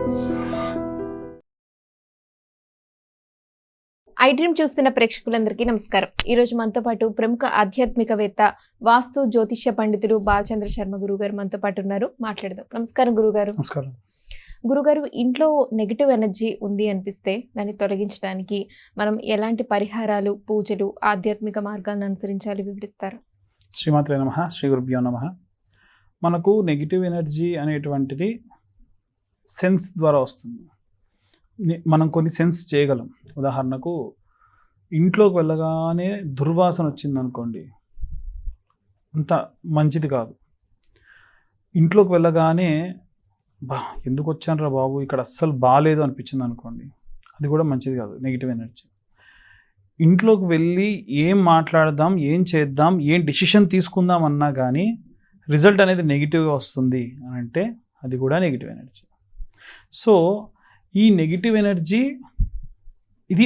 I dream చూస్తున్న ప్రేక్షకులందరికీ నమస్కారం. ఈరోజు మనతో పాటు ప్రముఖ ఆధ్యాత్మికవేత్త, వాస్తు జ్యోతిష్య పండితులు బాలచంద్ర శర్మ గురుగారు మనతో పాటు ఉన్నారు. మాట్లాడదాం. నమస్కారం గురుగారు. నమస్కారం. గురుగారు, ఇంట్లో నెగిటివ్ ఎనర్జీ ఉంది అనిపిస్తే దాన్ని తొలగించడానికి మనం ఎలాంటి పరిహారాలు, పూజలు, ఆధ్యాత్మిక మార్గాలను అనుసరించాలి వివరిస్తారు? శ్రీమాత్రే నమః. శ్రీ గురుభ్యో నమః. మనకు నెగిటివ్ ఎనర్జీ అనేటువంటిది సెన్స్ ద్వారా వస్తుంది. మనం కొన్ని సెన్స్ చేయగలం. ఉదాహరణకు ఇంట్లోకి వెళ్ళగానే దుర్వాసన వచ్చింది అనుకోండి, అంత మంచిది కాదు. ఇంట్లోకి వెళ్ళగానే ఎందుకు వచ్చానురా బాబు, ఇక్కడ అస్సలు బాగాలేదు అనిపించింది అనుకోండి, అది కూడా మంచిది కాదు, నెగిటివ్ ఎనర్జీ. ఇంట్లోకి వెళ్ళి ఏం మాట్లాడదాం, ఏం చేద్దాం, ఏం డిసిషన్ తీసుకుందాం అన్నా కానీ రిజల్ట్ అనేది నెగిటివ్గా వస్తుంది అని అంటే అది కూడా నెగిటివ్ ఎనర్జీ. సో ఈ నెగిటివ్ ఎనర్జీ ఇది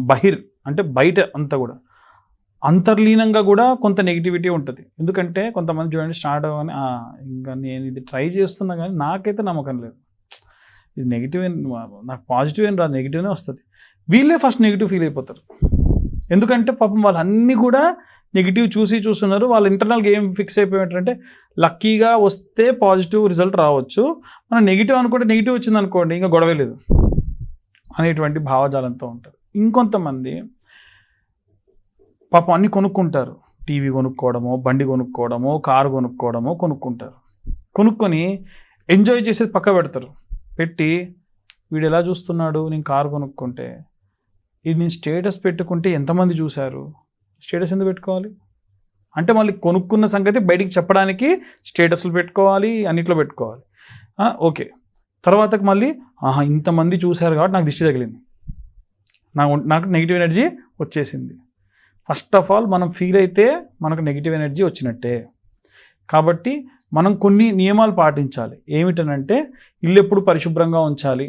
బహిర్ అంటే బయట అంతా కూడా అంతర్లీనంగా కూడా కొంత నెగిటివిటీ ఉంటుంది. ఎందుకంటే కొంతమంది చూడండి స్టార్ట్ అవ్వని ఇంకా నేను ఇది ట్రై చేస్తున్నా కానీ నాకైతే నమ్మకం లేదు, ఇది నెగిటివ్, నాకు పాజిటివ్ ఏం రాదు, నెగిటివ్నే వస్తుంది. వీళ్ళే ఫస్ట్ నెగిటివ్ ఫీల్ అయిపోతారు. ఎందుకంటే పాపం వాళ్ళు అన్నీ కూడా నెగిటివ్ చూస్తున్నారు. వాళ్ళు ఇంటర్నల్గా ఏం ఫిక్స్ అయిపోయారంటే లక్కీగా వస్తే పాజిటివ్ రిజల్ట్ రావచ్చు, మనం నెగిటివ్ అనుకుంటే నెగిటివ్ వచ్చింది అనుకోండి ఇంకా గొడవే లేదు అనేటువంటి భావజాలంతో ఉంటారు. ఇంకొంతమంది పాపం అన్నీ కొనుక్కుంటారు. టీవీ కొనుక్కోవడమో, బండి కొనుక్కోవడమో, కారు కొనుక్కోవడమో కొనుక్కుంటారు. కొనుక్కొని ఎంజాయ్ చేసేది పక్క పెడతారు. పెట్టి వీడు ఎలా చూస్తున్నాడు, నేను కారు కొనుక్కుంటే, ఇది నేను స్టేటస్ పెట్టుకుంటే ఎంతమంది చూశారు, స్టేటస్ ఎందుకు పెట్టుకోవాలి అంటే మళ్ళీ కొనుక్కున్న సంగతి బయటికి చెప్పడానికి స్టేటస్లు పెట్టుకోవాలి, అన్నిట్లో పెట్టుకోవాలి. ఓకే, తర్వాతకి మళ్ళీ ఇంతమంది చూశారు కాబట్టి నాకు దిష్టి తగిలింది, నాకు నెగిటివ్ ఎనర్జీ వచ్చేసింది. ఫస్ట్ ఆఫ్ ఆల్ మనం ఫీల్ అయితే మనకు నెగిటివ్ ఎనర్జీ వచ్చినట్టే. కాబట్టి మనం కొన్ని నియమాలు పాటించాలి. ఏమిటనంటే ఇల్లు ఎప్పుడు పరిశుభ్రంగా ఉంచాలి,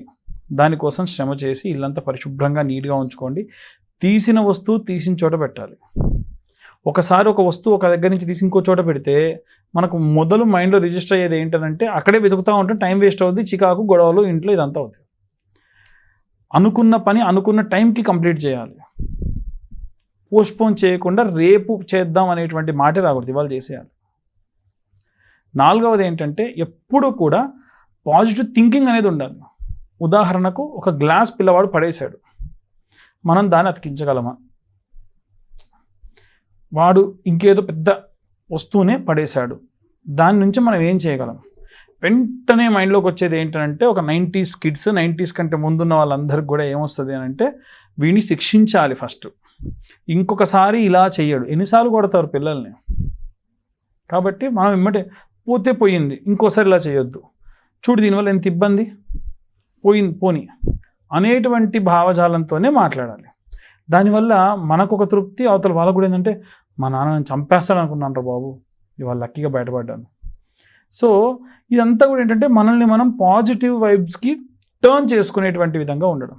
దానికోసం శ్రమ చేసి ఇల్లంతా పరిశుభ్రంగా నీట్గా ఉంచుకోండి. తీసిన వస్తువు తీసిన చోట పెట్టాలి. ఒకసారి ఒక వస్తువు ఒక దగ్గర నుంచి తీసి ఇంకో చోట పెడితే మనకు మొదలు మైండ్లో రిజిస్టర్ అయ్యేది ఏంటంటే అక్కడే వెతుకుతూ ఉంటే టైం వేస్ట్ అవుతుంది, చికాకు, గొడవలు ఇంట్లో ఇదంతా అవుతుంది. అనుకున్న పని అనుకున్న టైంకి కంప్లీట్ చేయాలి. పోస్ట్పోన్ చేయకుండా రేపు చేద్దాం అనేటువంటి మాట రాకూడదు, ఇవాళ చేసేయాలి. నాలుగవది ఏంటంటే ఎప్పుడూ కూడా పాజిటివ్ థింకింగ్ అనేది ఉండాలి. ఉదాహరణకు ఒక గ్లాస్ పిల్లవాడు పడేశాడు, మనం దాన్ని అతికించగలమా? వాడు ఇంకేదో పెద్ద వస్తువునే పడేశాడు, దాని నుంచి మనం ఏం చేయగలం? వెంటనే మైండ్లోకి వచ్చేది ఏంటంటే ఒక 90s కిడ్స్, 90s కంటే ముందున్న వాళ్ళందరికీ కూడా ఏమొస్తుంది అని అంటే వీడిని శిక్షించాలి ఫస్ట్, ఇంకొకసారి ఇలా చెయ్యడు. ఎన్నిసార్లు కొడతారు పిల్లల్ని? కాబట్టి మనం ఇమ్మటే పోతే పోయింది, ఇంకోసారి ఇలా చేయొద్దు, చూడు దీనివల్ల ఎంత ఇబ్బంది, పోని అనేటువంటి భావజాలంతోనే మాట్లాడాలి. దానివల్ల మనకు ఒక తృప్తి, అవతల వాళ్ళకు కూడా ఏంటంటే మా నాన్న నన్ను చంపేస్తాడు అనుకున్నాను రా బాబు, ఇవాళ లక్కీగా బయటపడ్డాను. సో ఇదంతా కూడా ఏంటంటే మనల్ని మనం పాజిటివ్ వైబ్స్కి టర్న్ చేసుకునేటువంటి విధంగా ఉండడం.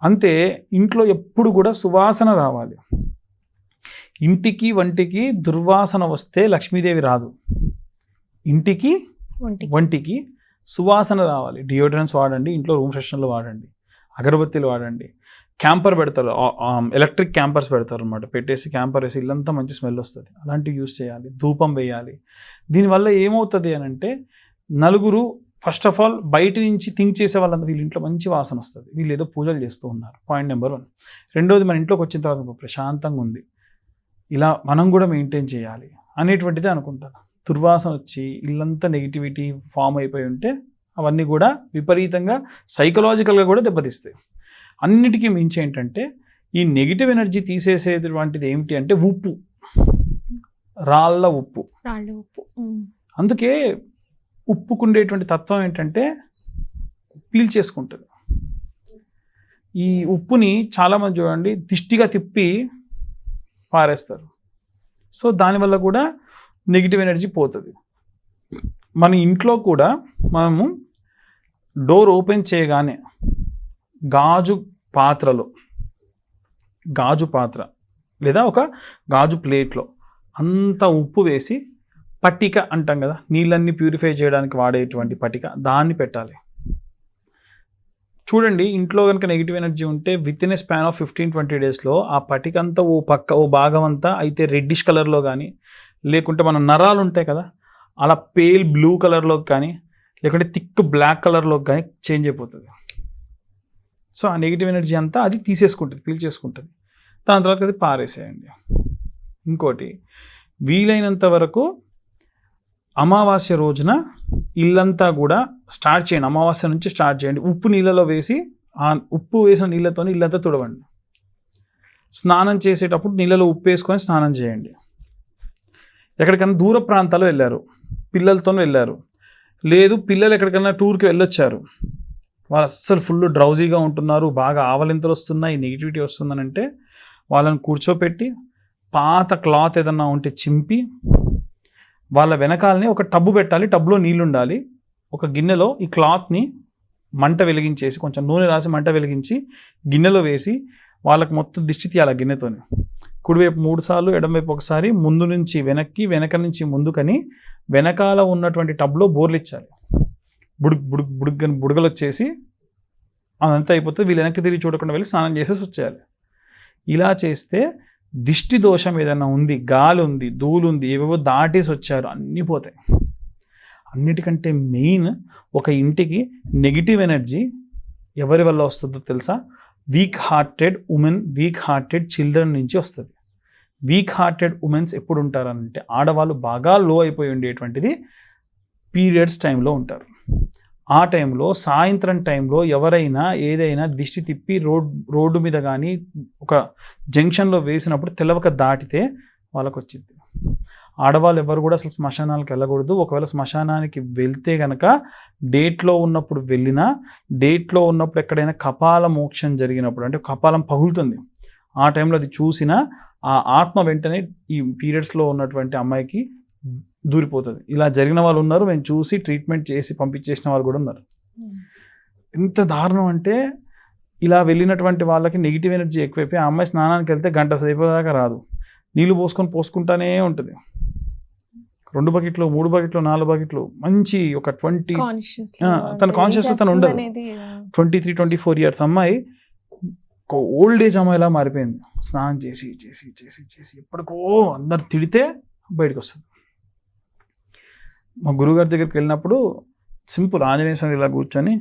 అంతే, ఇంట్లో ఎప్పుడు కూడా సువాసన రావాలి. ఇంటికి వంటికి దుర్వాసన వస్తే లక్ష్మీదేవి రాదు. ఇంటికి వంటికి సువాసన రావాలి. డియోడ్రెంట్స్ వాడండి, ఇంట్లో రూమ్ ఫ్రెషనర్లు వాడండి, అగరబత్తీలు వాడండి. క్యాంపర్ పెడతారు, ఎలక్ట్రిక్ క్యాంపర్స్ పెడతారు అనమాట, పెట్టేసి క్యాంపర్ వేసి ఇల్లంతా మంచి స్మెల్ వస్తుంది, అలాంటివి యూస్ చేయాలి. ధూపం వేయాలి. దీనివల్ల ఏమవుతుంది అని అంటే నలుగురు ఫస్ట్ ఆఫ్ ఆల్ బయట నుంచి థింక్ చేసే వాళ్ళంతా వీళ్ళ ఇంట్లో మంచి వాసన వస్తుంది, వీళ్ళు ఏదో పూజలు చేస్తూ ఉన్నారు. Point number 1. రెండోది, మన ఇంట్లోకి వచ్చిన తర్వాత ప్రశాంతంగా ఉంది, ఇలా మనం కూడా మెయింటైన్ చేయాలి అనేటువంటిది అనుకుంటారు. దుర్వాసన వచ్చి ఇల్లంతా నెగిటివిటీ ఫామ్ అయిపోయి ఉంటే అవన్నీ కూడా విపరీతంగా సైకలాజికల్గా కూడా దెబ్బతీస్తాయి. అన్నిటికీ మించి ఏంటంటే ఈ నెగిటివ్ ఎనర్జీ తీసేసేటువంటిది ఏమిటి అంటే ఉప్పు, రాళ్ళ ఉప్పు. అందుకే ఉప్పుకుండేటువంటి తత్వం ఏంటంటే పీల్చేసుకుంటుంది. ఈ ఉప్పుని చాలామంది చూడండి దిష్టిగా తిప్పి పారేస్తారు. సో దానివల్ల కూడా నెగిటివ్ ఎనర్జీ పోతుంది. మన ఇంట్లో కూడా మనము డోర్ ఓపెన్ చేయగానే గాజు పాత్ర లేదా ఒక గాజు ప్లేట్లో అంత ఉప్పు వేసి పట్టిక అంటాం కదా, నీళ్ళన్నీ ప్యూరిఫై చేయడానికి వాడేటువంటి పట్టిక, దాన్ని పెట్టాలి. చూడండి, ఇంట్లో కనుక నెగిటివ్ ఎనర్జీ ఉంటే with in a span of 15-20 డేస్లో ఆ పట్టిక అంతా ఓ భాగం అంతా అయితే రెడ్డిష్ కలర్లో కానీ, లేకుంటే మన నరాలు ఉంటాయి కదా అలా పేల్ బ్లూ కలర్లోకి కానీ, లేకుంటే థిక్ బ్లాక్ కలర్లోకి కానీ చేంజ్ అయిపోతుంది. సో ఆ నెగిటివ్ ఎనర్జీ అంతా అది తీసేసుకుంటుంది, పీల్చేసుకుంటుంది. దాని తర్వాత అది పారేసేయండి. ఇంకోటి, వీలైనంత వరకు అమావాస్య రోజున ఇల్లంతా కూడా స్టార్ట్ చేయండి. అమావాస్య నుంచి స్టార్ట్ చేయండి. ఉప్పు నీళ్ళలో వేసి, ఆ ఉప్పు వేసిన నీళ్ళతో ఇల్లంతా తుడవండి. స్నానం చేసేటప్పుడు నీళ్ళలో ఉప్పు వేసుకొని స్నానం చేయండి. ఎక్కడికైనా దూర ప్రాంతాలు వెళ్ళారు, పిల్లలతో వెళ్ళారు, లేదు పిల్లలు ఎక్కడికైనా టూర్కి వెళ్ళొచ్చారు, వాళ్ళు అస్సలు ఫుల్ డ్రౌజీగా ఉంటున్నారు, బాగా ఆవలింతలు వస్తున్నాయి, నెగిటివిటీ వస్తుందనంటే వాళ్ళని కూర్చోపెట్టి పాత క్లాత్ ఏదన్నా ఉంటే చింపి వాళ్ళ వెనకాలనే ఒక టబ్బు పెట్టాలి. టబ్లో నీళ్ళు ఉండాలి. ఒక గిన్నెలో ఈ క్లాత్ని మంట వెలిగించేసి, కొంచెం నూనె రాసి మంట వెలిగించి గిన్నెలో వేసి వాళ్ళకి మొత్తం దిష్టి తీయాలి. గిన్నెతోని కుడివైపు 3 సార్లు, ఎడమవైపు ఒకసారి, ముందు నుంచి వెనక్కి, వెనక నుంచి ముందుకని వెనకాల ఉన్నటువంటి టబ్లో బోర్లు ఇచ్చాలి. బుడగలు వచ్చేసి అదంతా అయిపోతుంది. వీళ్ళు వెనక్కి తిరిగి చూడకుండా వెళ్ళి స్నానం చేసేసి వచ్చేయాలి. ఇలా చేస్తే దిష్టి దోషం ఏదైనా ఉంది, గాలి ఉంది, ధూళి ఉంది, ఏవేవో దాటేసి వచ్చారు, అన్నీ పోతాయి. అన్నిటికంటే మెయిన్, ఒక ఇంటికి నెగిటివ్ ఎనర్జీ ఎవరి వల్ల వస్తుందో తెలుసా? Weak hearted women, weak hearted children నుంచి వస్తుంది. వీక్ హార్టెడ్ ఉమెన్స్ ఎప్పుడు ఉంటారంటే, ఆడవాళ్ళు బాగా లో అయిపోయి ఉండేటువంటిది పీరియడ్స్ టైంలో ఉంటారు. ఆ టైంలో, సాయంత్రం టైంలో ఎవరైనా ఏదైనా దిష్టి తిప్పి రోడ్డు మీద కానీ ఒక జంక్షన్లో వేసినప్పుడు తెలవక దాటితే వాళ్ళకు వచ్చింది. ఆడవాళ్ళు ఎవరు కూడా అసలు శ్మశానానికి వెళ్ళకూడదు. ఒకవేళ శ్మశానానికి వెళ్తే కనుక డేట్లో ఉన్నప్పుడు వెళ్ళినా, డేట్లో ఉన్నప్పుడు ఎక్కడైనా కపాల మోక్షం జరిగినప్పుడు, అంటే కపాలం పగులుతుంది, ఆ టైంలో అది చూసినా ఆ ఆత్మ వెంటనే ఈ పీరియడ్స్లో ఉన్నటువంటి అమ్మాయికి దూరిపోతుంది. ఇలా జరిగిన వాళ్ళు ఉన్నారు, మేము చూసి ట్రీట్మెంట్ చేసి పంపించేసిన వాళ్ళు కూడా ఉన్నారు. ఎంత దారుణం అంటే, ఇలా వెళ్ళినటువంటి వాళ్ళకి నెగిటివ్ ఎనర్జీ ఎక్కువైపోయి ఆ అమ్మాయి స్నానానికి వెళ్తే గంట సేపు దాకా రాదు. నీళ్ళు పోసుకుంటానే ఉంటుంది. 2 బకెట్లు, 3 బకెట్లు, 4 బకెట్లు, మంచి ఒక 20, తన కాన్షియస్లో తను ఉండదు. 23-24 ఇయర్స్ అమ్మాయి ఒక ఓల్డ్ ఏజ్ అమ్మాయిలా మారిపోయింది. స్నానం చేసి చేసి చేసి చేసి ఎప్పటికో అందరు తిడితే బయటకు వస్తుంది. మా గురుగారి దగ్గరికి వెళ్ళినప్పుడు సింపుల్, ఆంజనేయ స్వామి ఇలా కూర్చొని,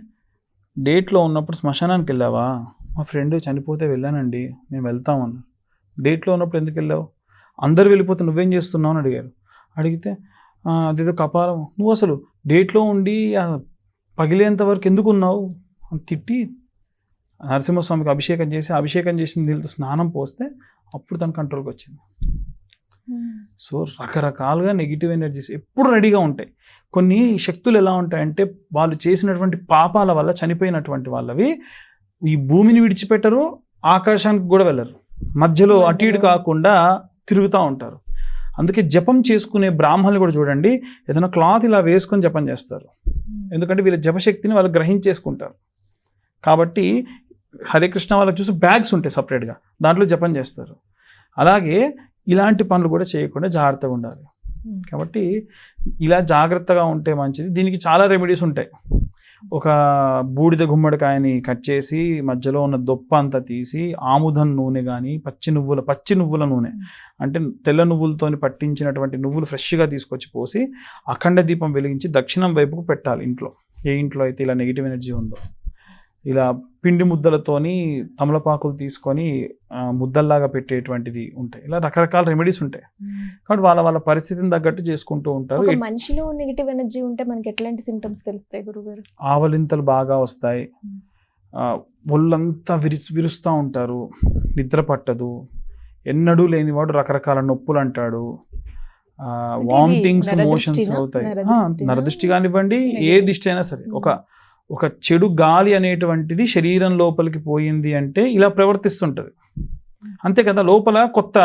డేట్లో ఉన్నప్పుడు శ్మశానానికి వెళ్ళావా? మా ఫ్రెండ్ చనిపోతే వెళ్ళానండి, మేము వెళ్తామన్నా. డేట్లో ఉన్నప్పుడు ఎందుకు వెళ్ళావు? అందరు వెళ్ళిపోతే నువ్వేం చేస్తున్నావు అని అడిగారు. అడిగితే అదేదో కపాలం, నువ్వు అసలు డేట్లో ఉండి పగిలేంత వరకు ఎందుకు ఉన్నావు అని తిట్టి, నరసింహస్వామికి అభిషేకం చేసిన నీళ్ళతో స్నానం పోస్తే అప్పుడు తన కంట్రోల్కి వచ్చింది. సో రకరకాలుగా నెగిటివ్ ఎనర్జీస్ ఎప్పుడు రెడీగా ఉంటాయి. కొన్ని శక్తులు ఎలా ఉంటాయంటే, వాళ్ళు చేసినటువంటి పాపాల వల్ల చనిపోయినటువంటి వాళ్ళవి ఈ భూమిని విడిచిపెట్టరు, ఆకాశానికి కూడా వెళ్ళరు, మధ్యలో అటు ఇటు కాకుండా తిరుగుతూ ఉంటారు. అందుకే జపం చేసుకునే బ్రాహ్మణులు కూడా చూడండి, ఏదైనా క్లాత్ ఇలా వేసుకొని జపం చేస్తారు. ఎందుకంటే వీళ్ళ జపశక్తిని వాళ్ళు గ్రహించేసుకుంటారు. కాబట్టి హరే కృష్ణ వాళ్ళకి చూసి బ్యాగ్స్ ఉంటాయి సపరేట్గా, దాంట్లో జపం చేస్తారు. అలాగే ఇలాంటి పనులు కూడా చేయకుండా జాగ్రత్తగా ఉండాలి. కాబట్టి ఇలా జాగ్రత్తగా ఉంటే మంచిది. దీనికి చాలా రెమెడీస్ ఉంటాయి. ఒక బూడిద గుమ్మడికాయని కట్ చేసి మధ్యలో ఉన్న దొప్ప అంతా తీసి, ఆముదం నూనె కానీ, పచ్చి నువ్వుల నూనె, అంటే తెల్ల నువ్వులతోని పట్టించినటువంటి నువ్వులు ఫ్రెష్గా తీసుకొచ్చి పోసి అఖండ దీపం వెలిగించి దక్షిణం వైపుకు పెట్టాలి. ఇంట్లో, ఏ ఇంట్లో అయితే ఇలా నెగిటివ్ ఎనర్జీ ఉందో, ఇలా పిండి ముద్దలతోని తమలపాకులు తీసుకొని ముద్దల్లాగా పెట్టేటువంటిది ఉంటాయి. ఇలా రకరకాల రెమెడీస్ ఉంటాయి. కాబట్టి వాళ్ళ పరిస్థితిని తగ్గట్టు చేసుకుంటూ ఉంటారు. మనిషిలో నెగిటివ్ ఎనర్జీ ఉంటే మనకి ఎట్లాంటి సింప్టమ్స్ తెలుస్తాయి గురుగారు? ఆవలింతలు బాగా వస్తాయి, ఒళ్ళంతా విరుస్తూ ఉంటారు, నిద్ర పట్టదు, ఎన్నడూ లేనివాడు రకరకాల నొప్పులు అంటాడు, వామిటింగ్స్, మోషన్స్ అవుతాయి. నరదృష్టి కానివ్వండి, ఏ దిష్టి అయినా సరే, ఒక చెడు గాలి అనేటువంటిది శరీరం లోపలికి పోయింది అంటే ఇలా ప్రవర్తిస్తుంటుంది. అంతే కదా, లోపల కొత్త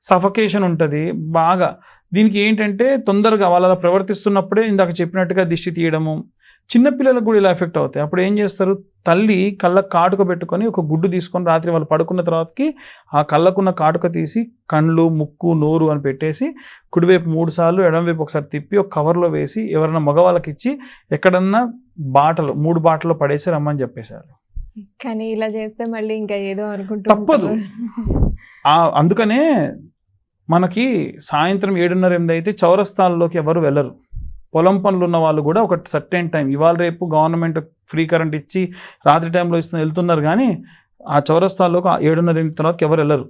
సఫకేషన్ ఉంటుంది బాగా. దీనికి ఏంటంటే తొందరగా వాళ్ళ ప్రవర్తిస్తున్నప్పుడే ఇందాక చెప్పినట్టుగా దిష్టి తీయడము, చిన్నపిల్లలకు కూడా ఇలా ఎఫెక్ట్ అవుతాయి. అప్పుడు ఏం చేస్తారు, తల్లి కళ్ళ కాటుక పెట్టుకొని ఒక గుడ్డు తీసుకొని రాత్రి వాళ్ళు పడుకున్న తర్వాతకి ఆ కళ్ళకున్న కాటుక తీసి కళ్ళు, ముక్కు, నోరు అని పెట్టేసి కుడివైపు 3 సార్లు ఎడమవైపు ఒకసారి తిప్పి ఒక కవర్లో వేసి ఎవరైనా మగవాళ్ళకి ఇచ్చి ఎక్కడన్నా 3 బాటలో పడేసి రమ్మని చెప్పేశారు. కానీ ఇలా చేస్తే మళ్ళీ ఇంకా ఏదో అనుకుంటూ తప్పదు. అందుకనే మనకి సాయంత్రం 7:30-8 అయితే చౌరస్తాల్లోకి ఎవరు వెళ్ళరు. పొలం పనులు ఉన్న వాళ్ళు కూడా ఒక సర్టెన్ టైం, ఇవాళ రేపు గవర్నమెంట్ ఫ్రీ కరెంట్ ఇచ్చి రాత్రి టైంలో వెళ్తున్నారు, కానీ ఆ చౌరస్తాల్లోకి 7:30-8 తర్వాతకి ఎవరు వెళ్ళరు.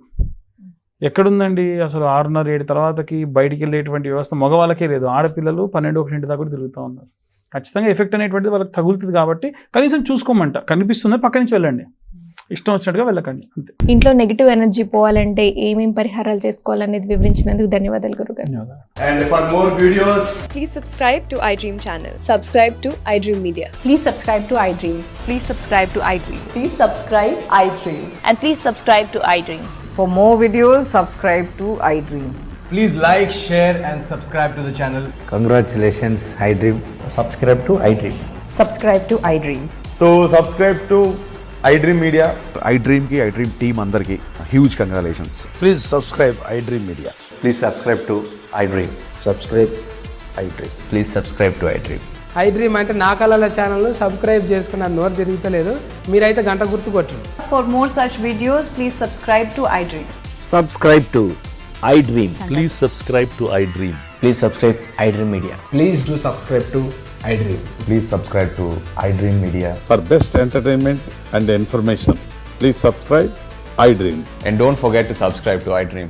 ఎక్కడుందండి అసలు 6:30-7 తర్వాతకి బయటికి వెళ్ళేటువంటి వ్యవస్థ మగవాళ్ళకే లేదు. ఆడపిల్లలు 12-1 దాకా కూడా తిరుగుతూ ఉన్నారు. ఖచ్చితంగా ఎఫెక్ట్ అనేటువంటిది వాళ్ళకి తగులుతుంది కాబట్టి కనీసం చూసుకోమంట. కనిపిస్తుంది పక్క నుంచి వెళ్ళండి, ఇష్టం వచ్చినట్టుగా వెళ్ళకండి అంతే. ఇంట్లో నెగిటివ్ ఎనర్జీ పోవాలంటే ఏమేం పరిహారాలు చేసుకోవాలనేది వివరించినందుకు ధన్యవాదాలు గురుగారు. ధన్యవాదాలు. And for more videos, Please subscribe to iDream channel. Subscribe to iDream Media. Please subscribe to iDream. Please subscribe to iDream. Please subscribe iDream. And please subscribe to iDream. For more videos, subscribe to iDream. please like, share and subscribe to the channel. Congratulations, iDream. Subscribe to iDream. Subscribe to iDream. So subscribe to iDream Media. iDream team అందరికి huge congratulations. Please subscribe iDream Media. Please subscribe to iDream. Subscribe iDream. Please subscribe to iDream. iDream అంటే నా కళల ఛానల్ను subscribe చేసుకున్న నోరు తిరుగుతలేదు, మీరైతే గంట గుర్తు కొట్టండి. For more such videos, please subscribe to iDream. Subscribe to iDream. Please subscribe to iDream. Please subscribe iDream Media. Please do subscribe to iDream. Please subscribe to iDream Media. For best entertainment and information, please subscribe iDream. And don't forget to subscribe to iDream.